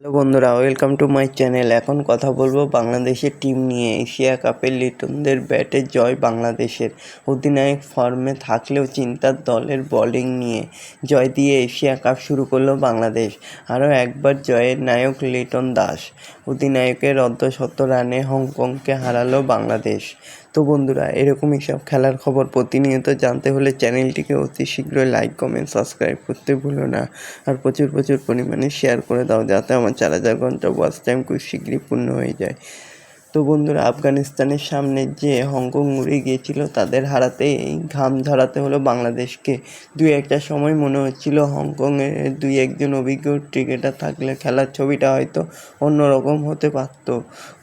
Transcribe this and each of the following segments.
Hello বন্ধুরা, welcome to my channel. এখন কথা বলবো বাংলাদেশের টিম নিয়ে। এশিয়া কাপে লিটনদের ব্যাটে জয় বাংলাদেশের। অধিনায়ক ফর্মে থাকলেও চিন্তার দলের বোলিং নিয়ে। জয় দিয়ে এশিয়া কাপ শুরু করলো বাংলাদেশ। আরও একবার জয়ের নায়ক লিটন দাস। অধিনায়কের অর্ধশত রানে হংকংকে হারালো বাংলাদেশ। তো বন্ধুরা, এরকমই সব খেলার খবর প্রতিনিয়ত জানতে হলে চ্যানেলটিকে অতি শীঘ্রই লাইক, কমেন্ট, সাবস্ক্রাইব করতে ভুলো না। আর প্রচুর পরিমাণে শেয়ার করে দাও, যাতে আমার 4000 ঘন্টা ওয়াচ টাইম খুব শীঘ্রই পূর্ণ হয়ে যায়। তো বন্ধুরা, আফগানিস্তানের সামনে যে হংকং উড়ে গিয়েছিল, তাদের হারাতেই ঘাম ঝরাতে হলো বাংলাদেশকে। একটা সময় মনে হচ্ছিল হংকংয়ের 1জন অভিজ্ঞ ক্রিকেটার থাকলে খেলার ছবিটা হয়তো অন্যরকম হতে পারত।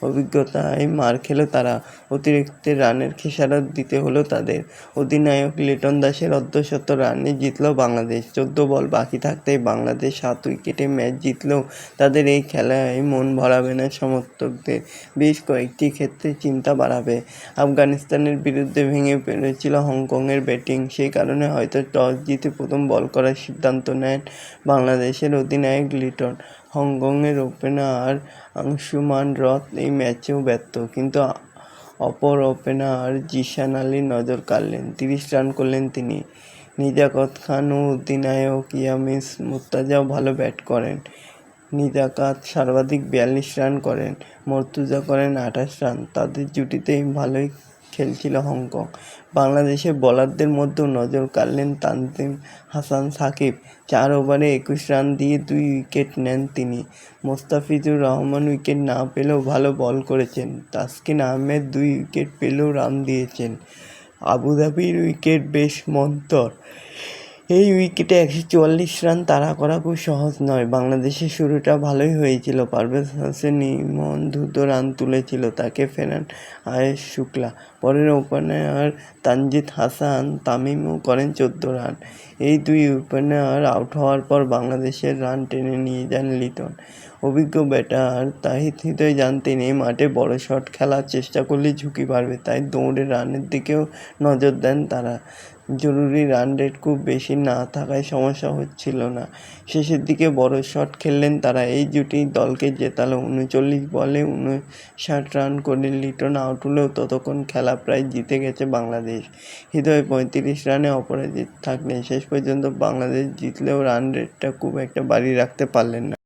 অভিজ্ঞতায় মার খেলো তারা। অতিরিক্ত রানের খেসারত দিতে হলো তাদের। অধিনায়ক লিটন দাসের অর্ধশত রানে জিতল বাংলাদেশ। 14 বল বাকি থাকতেই বাংলাদেশ 7 উইকেটে ম্যাচ জিতলেও তাদের এই খেলায় মন ভরাবে না সমর্থকদের। বেশ কয়েকটি ক্ষেত্রে চিন্তা বাড়াবে। আফগানিস্তানের বিরুদ্ধে ভেঙে পড়েছিল হংকংয়ের ব্যাটিং। সেই কারণে হয়তো টস জিতে প্রথম বল করার সিদ্ধান্ত নেন বাংলাদেশের অধিনায়ক লিটন। হংকংয়ের ওপেনার আংশুমান রথ এই ম্যাচেও ব্যর্থ, কিন্তু অপর ওপেনার জিশান আলী নজর কাড়লেন। 30 রান করলেন তিনি। নিজাকত খান ও অধিনায়ক ইয়ামিস মুর্তজাও ভালো ব্যাট করেন। নিজাকাত সর্বাধিক 42 রান করেন, মর্তুজা করেন 28 রান। তাদের জুটিতেই ভালোই খেলছিল হংকং। বাংলাদেশের বোলারদের মধ্যেও নজর কাড়লেন তানজিম হাসান সাকিব। 4 ওভারে 21 রান দিয়ে 2 উইকেট নেন তিনি। মোস্তাফিজুর রহমান উইকেট না পেলেও ভালো বল করেছেন। তাসকিন আহমেদ 2 উইকেট পেলেও রান দিয়েছেন। আবুধাবির উইকেট বেশ মন্থর। এই উইকেটে 144 রান তাড়া করা খুব সহজ নয়। বাংলাদেশের শুরুটা ভালোই হয়েছিল। পারভেজ হোসেন ইমন দ্রুত রান তুলেছিল, তাকে ফেরান আয়েশ শুক্লা। পরের ওপেনার তানজিদ হাসান তামিমও করেন 14 রান। এই 2 ওপেনার আউট হওয়ার পর বাংলাদেশের রান টেনে নিয়ে যান লিটন। অভিজ্ঞ ব্যাটার তাহিদ হৃদয় জানতেন এই মাঠে বড় শট খেলার চেষ্টা করলে ঝুঁকি বাড়বে, তাই দৌড়ে রানের দিকেও নজর দেন তারা। জরুরি রান রেট খুব বেশি না থাকায় সমস্যা হচ্ছিল না। শেষের দিকে বড় শট খেললেন তারা। এই জুটি দলকে জেতালো। 39 বলে 59 রান করে লিটন আউট হলেও ততক্ষণ খেলা প্রায় জিতে গেছে বাংলাদেশ। হৃদয় 35 রানে অপরাজিত থাকলেন। শেষ পর্যন্ত বাংলাদেশ জিতলেও রান রেটটা খুব একটা বাড়িয়ে রাখতে পারলেন না।